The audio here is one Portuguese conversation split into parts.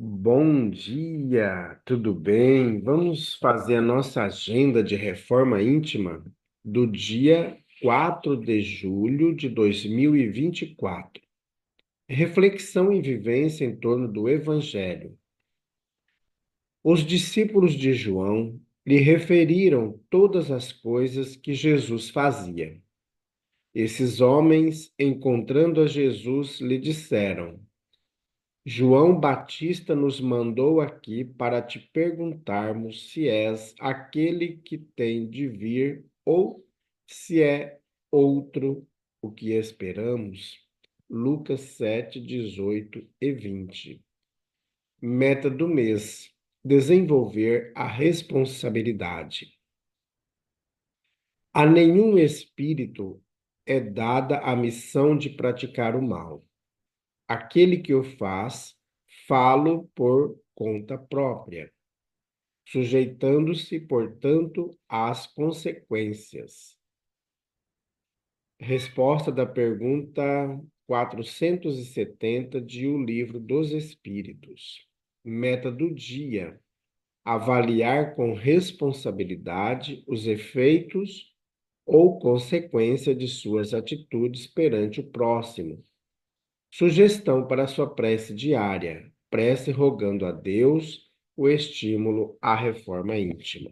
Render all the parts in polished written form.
Bom dia, tudo bem? Vamos fazer a nossa agenda de reforma íntima do dia 4 de julho de 2024. Reflexão e vivência em torno do Evangelho. Os discípulos de João lhe referiram todas as coisas que Jesus fazia. Esses homens, encontrando a Jesus, lhe disseram: João Batista nos mandou aqui para te perguntarmos se és aquele que tem de vir ou se é outro o que esperamos. Lucas 7, 18 e 20. Meta do mês: desenvolver a responsabilidade. A nenhum espírito é dada a missão de praticar o mal. Aquele que o faz, falo por conta própria, sujeitando-se, portanto, às consequências. Resposta da pergunta 470 de O Livro dos Espíritos. Meta do dia: avaliar com responsabilidade os efeitos ou consequência de suas atitudes perante o próximo. Sugestão para sua prece diária: prece rogando a Deus o estímulo à reforma íntima.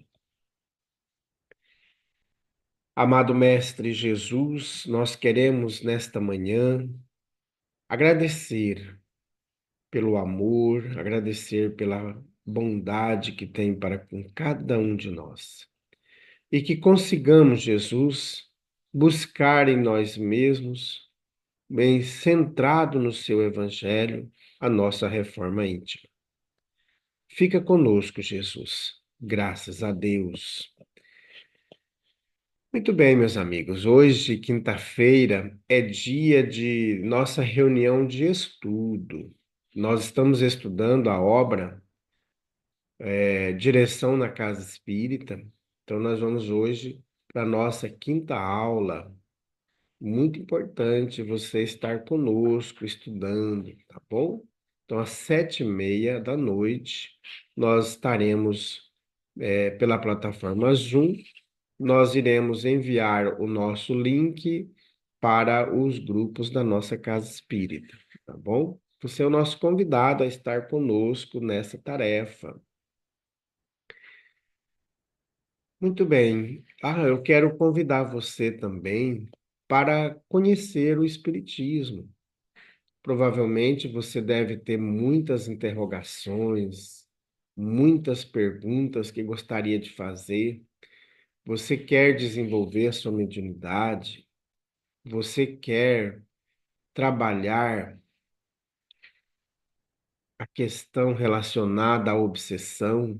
Amado Mestre Jesus, nós queremos nesta manhã agradecer pelo amor, agradecer pela bondade que tem para com cada um de nós. E que consigamos, Jesus, buscar em nós mesmos, bem centrado no seu Evangelho, a nossa reforma íntima. Fica conosco, Jesus. Graças a Deus. Muito bem, meus amigos. Hoje, quinta-feira, é dia de nossa reunião de estudo. Nós estamos estudando a obra Direção na Casa Espírita. Então, nós vamos hoje para a nossa quinta aula. Muito importante você estar conosco, estudando, tá bom? Então, às 7h30 da noite, nós estaremos pela plataforma Zoom. Nós iremos enviar o nosso link para os grupos da nossa Casa Espírita, tá bom? Você é o nosso convidado a estar conosco nessa tarefa. Muito bem. Eu quero convidar você também para conhecer o Espiritismo. Provavelmente você deve ter muitas interrogações, muitas perguntas que gostaria de fazer. Você quer desenvolver a sua mediunidade? Você quer trabalhar a questão relacionada à obsessão?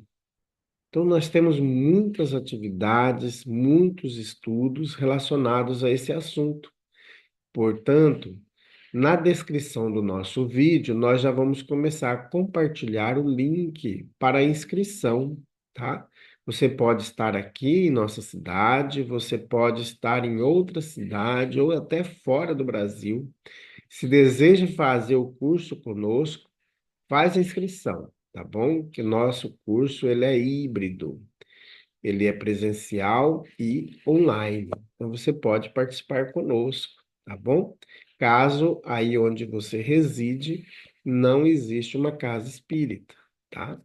Então, nós temos muitas atividades, muitos estudos relacionados a esse assunto. Portanto, na descrição do nosso vídeo, nós já vamos começar a compartilhar o link para a inscrição, tá? Você pode estar aqui em nossa cidade, você pode estar em outra cidade ou até fora do Brasil. Se deseja fazer o curso conosco, faz a inscrição, tá bom? Que nosso curso ele é híbrido, ele é presencial e online. Então você pode participar conosco, tá bom? Caso aí onde você reside não existe uma casa espírita, tá?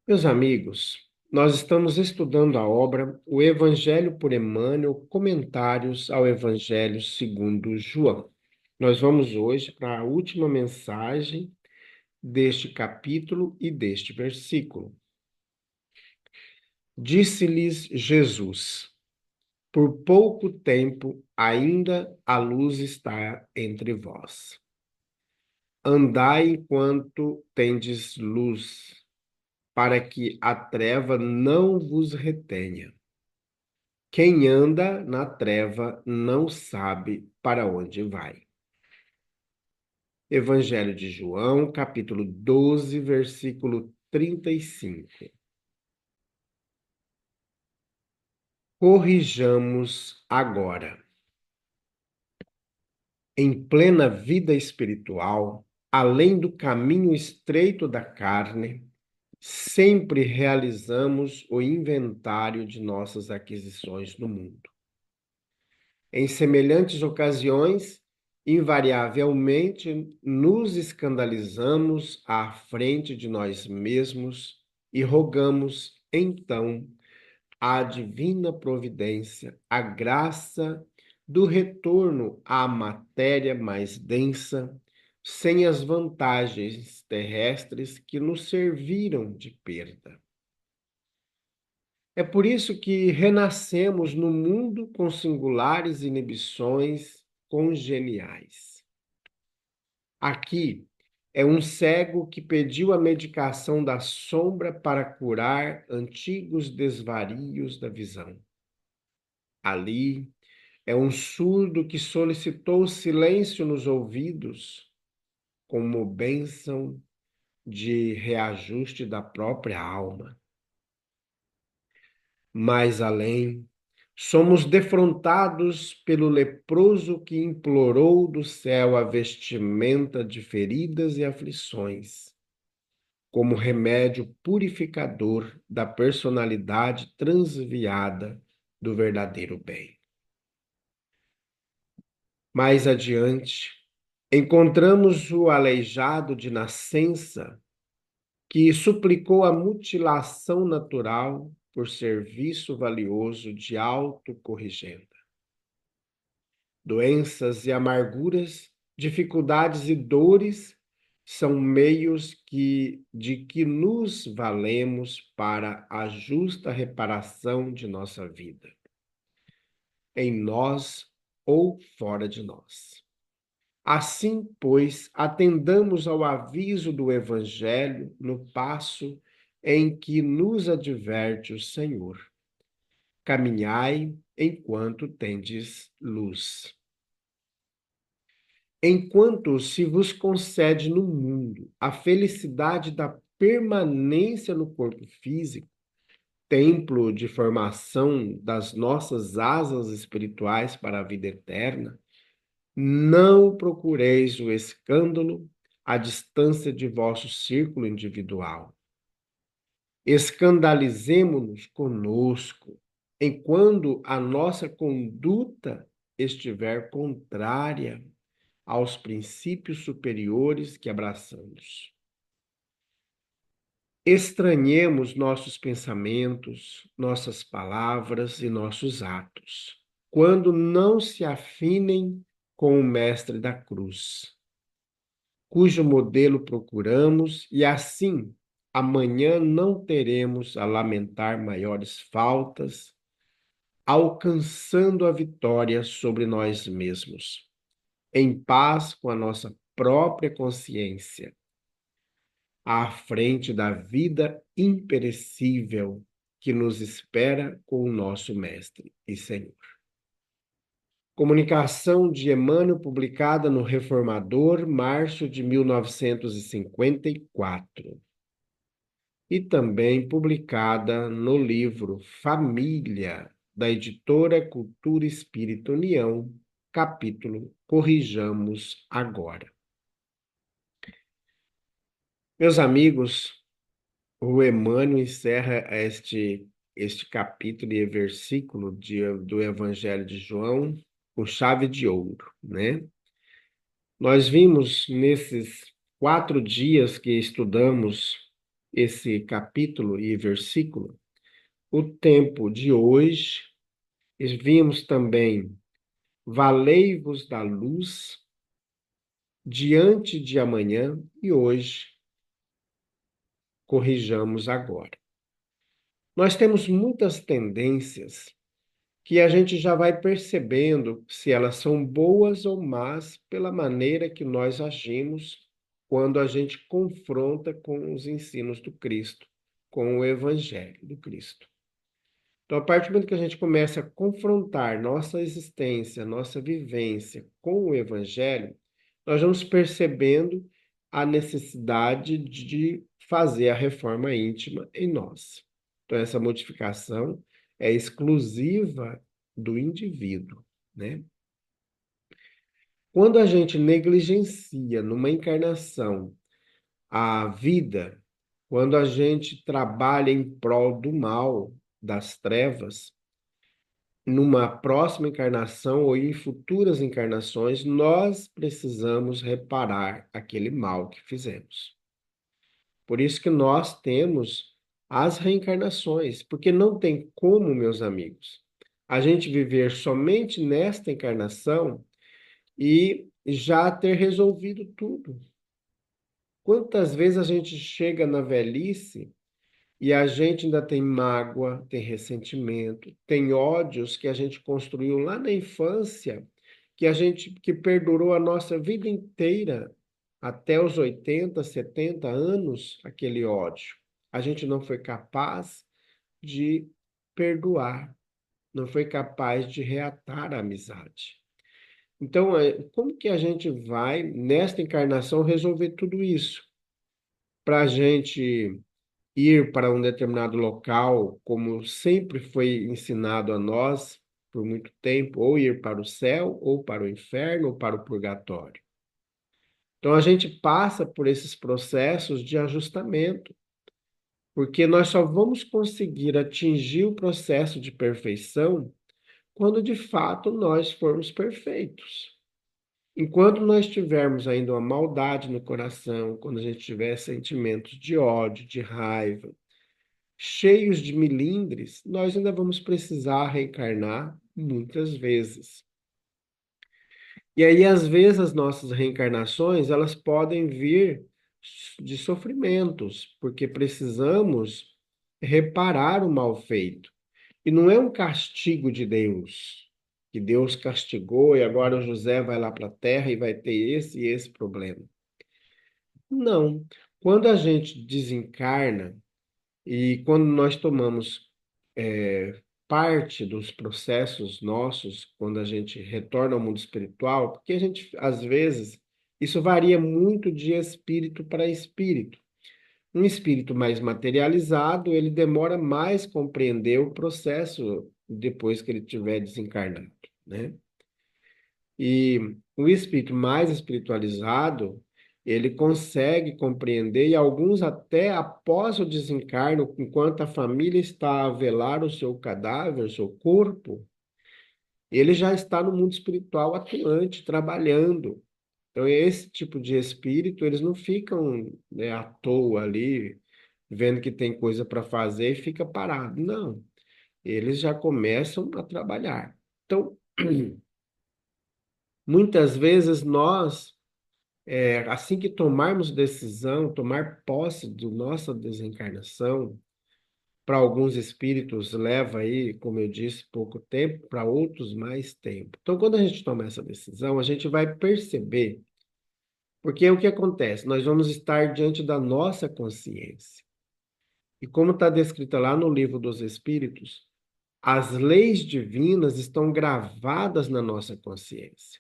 Meus amigos, nós estamos estudando a obra O Evangelho por Emmanuel, Comentários ao Evangelho segundo João. Nós vamos hoje para a última mensagem deste capítulo e deste versículo. Disse-lhes Jesus: por pouco tempo ainda a luz está entre vós. Andai enquanto tendes luz, para que a treva não vos retenha. Quem anda na treva não sabe para onde vai. Evangelho de João, capítulo 12, versículo 35. Corrijamos agora. Em plena vida espiritual, além do caminho estreito da carne, sempre realizamos o inventário de nossas aquisições no mundo. Em semelhantes ocasiões, invariavelmente nos escandalizamos à frente de nós mesmos e rogamos, então, à divina providência, a graça do retorno à matéria mais densa, sem as vantagens terrestres que nos serviram de perda. É por isso que renascemos no mundo com singulares inibições congeniais. Aqui é um cego que pediu a medicação da sombra para curar antigos desvarios da visão. Ali é um surdo que solicitou silêncio nos ouvidos como bênção de reajuste da própria alma. Mais além, somos defrontados pelo leproso que implorou do céu a vestimenta de feridas e aflições, como remédio purificador da personalidade transviada do verdadeiro bem. Mais adiante, encontramos o aleijado de nascença que suplicou a mutilação natural por serviço valioso de autocorrigenda. Doenças e amarguras, dificuldades e dores são meios de que nos valemos para a justa reparação de nossa vida, em nós ou fora de nós. Assim, pois, atendamos ao aviso do Evangelho no passo em que nos adverte o Senhor. Caminhai enquanto tendes luz. Enquanto se vos concede no mundo a felicidade da permanência no corpo físico, templo de formação das nossas asas espirituais para a vida eterna, não procureis o escândalo à distância de vosso círculo individual. Escandalizemo-nos conosco, enquanto a nossa conduta estiver contrária aos princípios superiores que abraçamos. Estranhemos nossos pensamentos, nossas palavras e nossos atos, quando não se afinem com o Mestre da Cruz, cujo modelo procuramos, e assim amanhã não teremos a lamentar maiores faltas, alcançando a vitória sobre nós mesmos, em paz com a nossa própria consciência, à frente da vida imperecível que nos espera com o nosso Mestre e Senhor. Comunicação de Emmanuel, publicada no Reformador, março de 1954. E também publicada no livro Família, da editora Cultura Espírita União, capítulo Corrijamos Agora. Meus amigos, o Emmanuel encerra este capítulo e versículo do Evangelho de João com chave de ouro, né? Nós vimos nesses 4 dias que estudamos esse capítulo e versículo, o tempo de hoje, e vimos também, valei-vos da luz diante de amanhã, e hoje, corrijamos agora. Nós temos muitas tendências que a gente já vai percebendo se elas são boas ou más pela maneira que nós agimos quando a gente confronta com os ensinos do Cristo, com o Evangelho do Cristo. Então, a partir do momento que a gente começa a confrontar nossa existência, nossa vivência com o Evangelho, nós vamos percebendo a necessidade de fazer a reforma íntima em nós. Então, essa modificação é exclusiva do indivíduo, né? Quando a gente negligencia numa encarnação a vida, quando a gente trabalha em prol do mal, das trevas, numa próxima encarnação ou em futuras encarnações, nós precisamos reparar aquele mal que fizemos. Por isso que nós temos as reencarnações, porque não tem como, meus amigos, a gente viver somente nesta encarnação e já ter resolvido tudo. Quantas vezes a gente chega na velhice e a gente ainda tem mágoa, tem ressentimento, tem ódios que a gente construiu lá na infância, que perdurou a nossa vida inteira, até os 80, 70 anos, aquele ódio. A gente não foi capaz de perdoar, não foi capaz de reatar a amizade. Então, como que a gente vai, nesta encarnação, resolver tudo isso? Para a gente ir para um determinado local, como sempre foi ensinado a nós por muito tempo, ou ir para o céu, ou para o inferno, ou para o purgatório. Então a gente passa por esses processos de ajustamento, porque nós só vamos conseguir atingir o processo de perfeição quando de fato nós formos perfeitos. Enquanto nós tivermos ainda uma maldade no coração, quando a gente tiver sentimentos de ódio, de raiva, cheios de milindres, nós ainda vamos precisar reencarnar muitas vezes. E aí, às vezes, as nossas reencarnações, elas podem vir de sofrimentos, porque precisamos reparar o mal feito. E não é um castigo de Deus, que Deus castigou e agora o José vai lá para a terra e vai ter esse e esse problema. Não. Quando a gente desencarna, e quando nós tomamos parte dos processos nossos, quando a gente retorna ao mundo espiritual, porque a gente, às vezes, isso varia muito de espírito para espírito. Um espírito mais materializado, ele demora mais compreender o processo depois que ele tiver desencarnado, né? E o espírito mais espiritualizado, ele consegue compreender, e alguns até após o desencarno, enquanto a família está a velar o seu cadáver, o seu corpo, ele já está no mundo espiritual atuante, trabalhando. Então, esse tipo de espírito, eles não ficam, né, à toa ali, vendo que tem coisa para fazer e fica parado. Não, eles já começam a trabalhar. Então, muitas vezes nós assim que tomarmos decisão, tomar posse de nossa desencarnação, para alguns espíritos leva aí, como eu disse, pouco tempo, para outros mais tempo. Então, quando a gente toma essa decisão, a gente vai perceber, porque o que acontece? Nós vamos estar diante da nossa consciência. E como está descrito lá no livro dos Espíritos, as leis divinas estão gravadas na nossa consciência.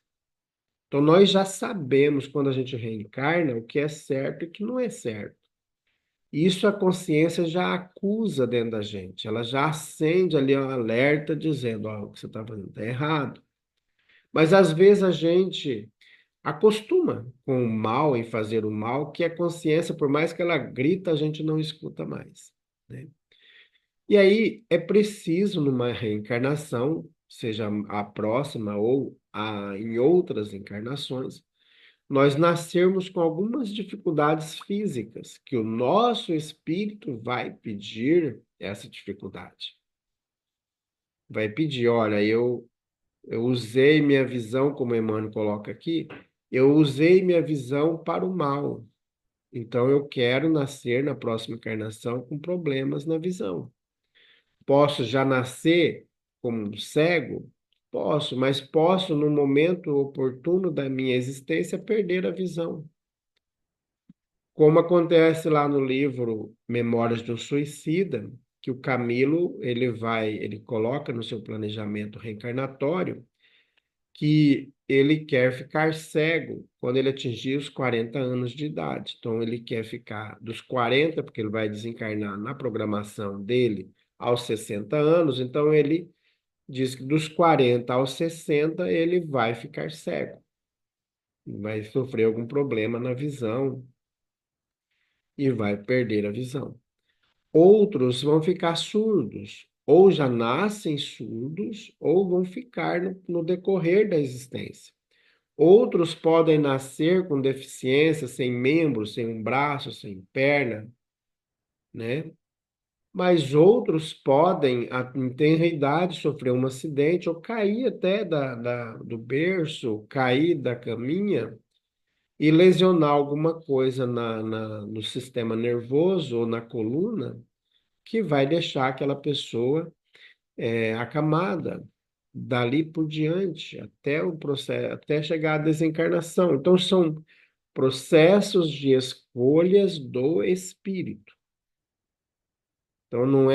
Então, nós já sabemos, quando a gente reencarna, o que é certo e o que não é certo. Isso a consciência já acusa dentro da gente. Ela já acende ali um alerta dizendo, ó, o que você está fazendo está errado. Mas às vezes a gente acostuma com o mal, em fazer o mal, que a consciência, por mais que ela grita, a gente não escuta mais, né? E aí é preciso, numa reencarnação, seja a próxima ou em outras encarnações, nós nascermos com algumas dificuldades físicas, que o nosso espírito vai pedir essa dificuldade. Vai pedir, olha, eu usei minha visão, como Emmanuel coloca aqui, eu usei minha visão para o mal. Então eu quero nascer na próxima encarnação com problemas na visão. Posso já nascer como um cego? Posso, mas posso, no momento oportuno da minha existência, perder a visão. Como acontece lá no livro Memórias de um Suicida, que o Camilo, ele coloca no seu planejamento reencarnatório que ele quer ficar cego quando ele atingir os 40 anos de idade. Então ele quer ficar dos 40, porque ele vai desencarnar na programação dele aos 60 anos, então ele diz que dos 40 aos 60 ele vai ficar cego. vai sofrer algum problema na visão e vai perder a visão. Outros vão ficar surdos, ou já nascem surdos, ou vão ficar no decorrer da existência. Outros podem nascer com deficiência, sem membros, sem um braço, sem perna, né? Mas outros podem, em tenra idade, sofrer um acidente ou cair até do berço, cair da caminha e lesionar alguma coisa no sistema nervoso ou na coluna, que vai deixar aquela pessoa acamada dali por diante, até o processo, até chegar à desencarnação. Então, são processos de escolhas do espírito. Então, não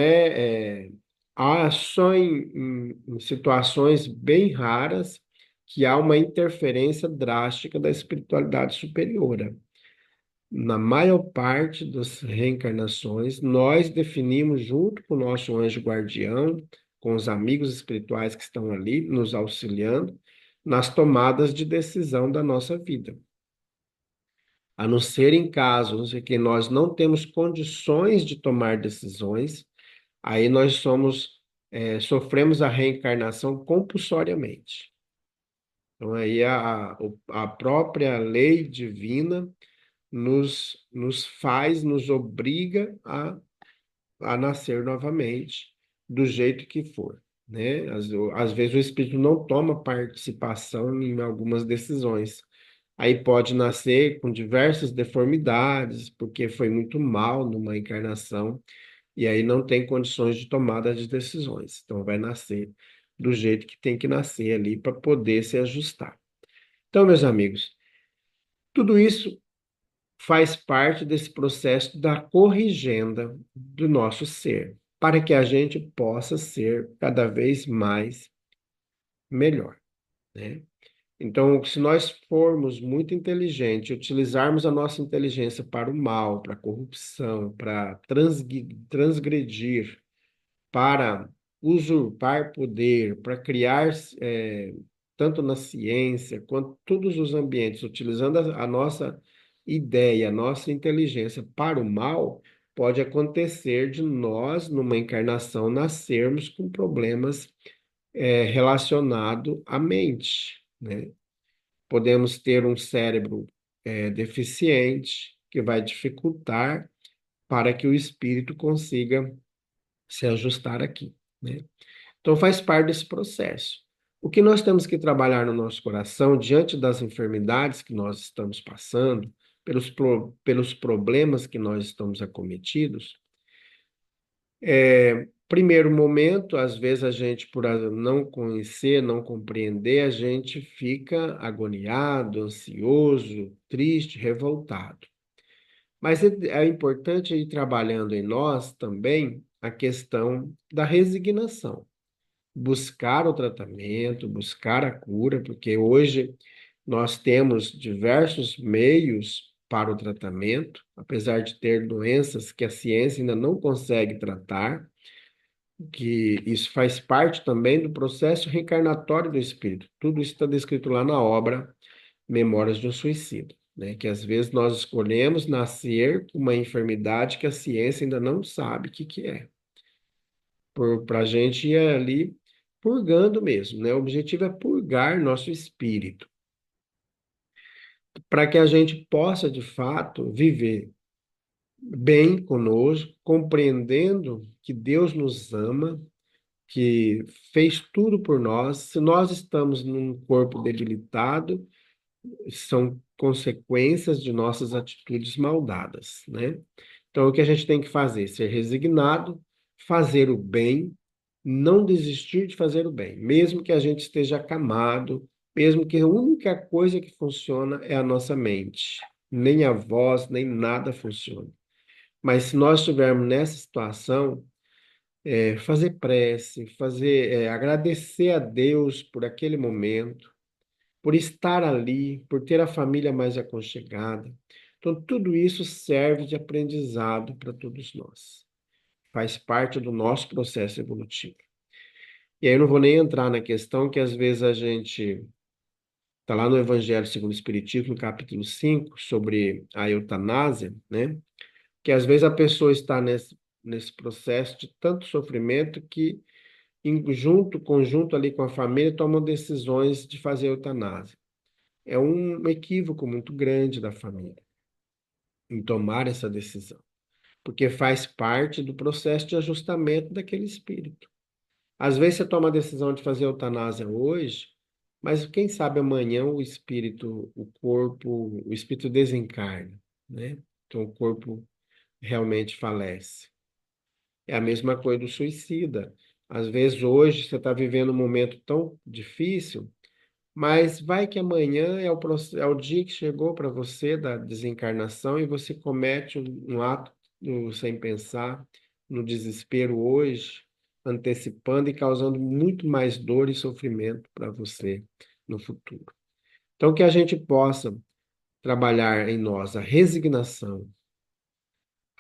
há só em situações bem raras que há uma interferência drástica da espiritualidade superiora. Na maior parte das reencarnações, nós definimos, junto com o nosso anjo guardião, com os amigos espirituais que estão ali nos auxiliando, nas tomadas de decisão da nossa vida. A não ser em casos em que nós não temos condições de tomar decisões, aí nós sofremos a reencarnação compulsoriamente. Então, aí a própria lei divina nos obriga a nascer novamente, do jeito que for, né? Às vezes o espírito não toma participação em algumas decisões. Aí pode nascer com diversas deformidades, porque foi muito mal numa encarnação, e aí não tem condições de tomada de decisões. Então vai nascer do jeito que tem que nascer ali para poder se ajustar. Então, meus amigos, tudo isso faz parte desse processo da corrigenda do nosso ser, para que a gente possa ser cada vez mais melhor, né? Então, se nós formos muito inteligentes, utilizarmos a nossa inteligência para o mal, para a corrupção, para transgredir, para usurpar poder, para criar, tanto na ciência quanto todos os ambientes, utilizando a nossa ideia, a nossa inteligência para o mal, pode acontecer de nós, numa encarnação, nascermos com problemas relacionados à mente, né? Podemos ter um cérebro deficiente, que vai dificultar para que o espírito consiga se ajustar aqui, né? Então, faz parte desse processo. O que nós temos que trabalhar no nosso coração, diante das enfermidades que nós estamos passando, pelos problemas que nós estamos acometidos, primeiro momento, às vezes a gente, por não conhecer, não compreender, a gente fica agoniado, ansioso, triste, revoltado. Mas é importante ir trabalhando em nós também a questão da resignação, buscar o tratamento, buscar a cura, porque hoje nós temos diversos meios para o tratamento, apesar de ter doenças que a ciência ainda não consegue tratar, que isso faz parte também do processo reencarnatório do espírito. Tudo isso está descrito lá na obra Memórias de um Suicida, né? Que às vezes nós escolhemos nascer com uma enfermidade que a ciência ainda não sabe o que é. Para a gente ir ali purgando mesmo, né? O objetivo é purgar nosso espírito, para que a gente possa, de fato, viver bem conosco, compreendendo que Deus nos ama, que fez tudo por nós. Se nós estamos num corpo debilitado, são consequências de nossas atitudes maldadas, né? Então, o que a gente tem que fazer? Ser resignado, fazer o bem, não desistir de fazer o bem, mesmo que a gente esteja acamado, mesmo que a única coisa que funciona é a nossa mente. Nem a voz, nem nada funciona. Mas se nós estivermos nessa situação, fazer prece, agradecer a Deus por aquele momento, por estar ali, por ter a família mais aconchegada. Então, tudo isso serve de aprendizado para todos nós. Faz parte do nosso processo evolutivo. E aí eu não vou nem entrar na questão que às vezes a gente Está lá no Evangelho segundo o Espiritismo, no capítulo 5 sobre a eutanásia, né? Que às vezes a pessoa está nesse processo de tanto sofrimento que, conjunto ali com a família, tomam decisões de fazer eutanásia. É um equívoco muito grande da família em tomar essa decisão, porque faz parte do processo de ajustamento daquele espírito. Às vezes você toma a decisão de fazer eutanásia hoje, mas quem sabe amanhã o espírito desencarna, né? Então o corpo realmente falece. É a mesma coisa do suicida. Às vezes hoje você está vivendo um momento tão difícil, mas vai que amanhã é o dia que chegou para você da desencarnação e você comete um ato sem pensar, no desespero hoje, antecipando e causando muito mais dor e sofrimento para você no futuro. Então, que a gente possa trabalhar em nós a resignação,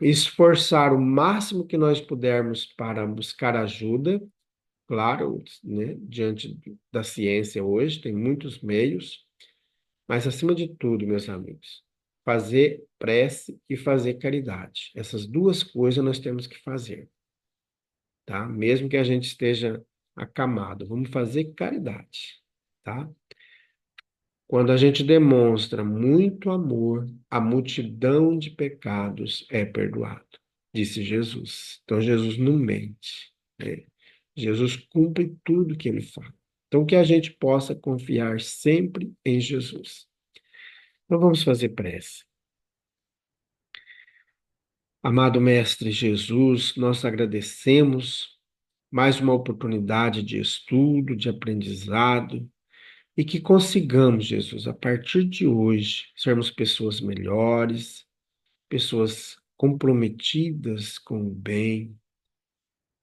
esforçar o máximo que nós pudermos para buscar ajuda, claro, né, diante da ciência hoje, tem muitos meios, mas acima de tudo, meus amigos, fazer prece e fazer caridade. Essas duas coisas nós temos que fazer, tá? Mesmo que a gente esteja acamado, vamos fazer caridade, tá? Quando a gente demonstra muito amor, a multidão de pecados é perdoado, disse Jesus. Então Jesus não mente, né? Jesus cumpre tudo que ele fala. Então que a gente possa confiar sempre em Jesus. Então vamos fazer prece. Amado Mestre Jesus, nós agradecemos mais uma oportunidade de estudo, de aprendizado, e que consigamos, Jesus, a partir de hoje, sermos pessoas melhores, pessoas comprometidas com o bem,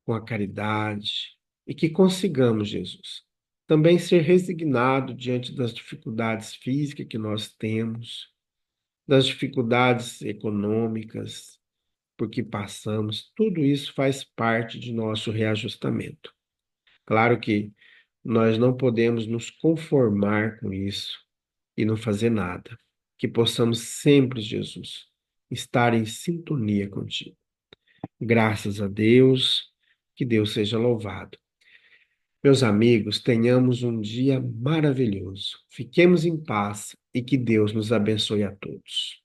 com a caridade, e que consigamos, Jesus, também ser resignado diante das dificuldades físicas que nós temos, das dificuldades econômicas por que passamos, tudo isso faz parte de nosso reajustamento. Claro que nós não podemos nos conformar com isso e não fazer nada. Que possamos sempre, Jesus, estar em sintonia contigo. Graças a Deus, que Deus seja louvado. Meus amigos, tenhamos um dia maravilhoso. Fiquemos em paz e que Deus nos abençoe a todos.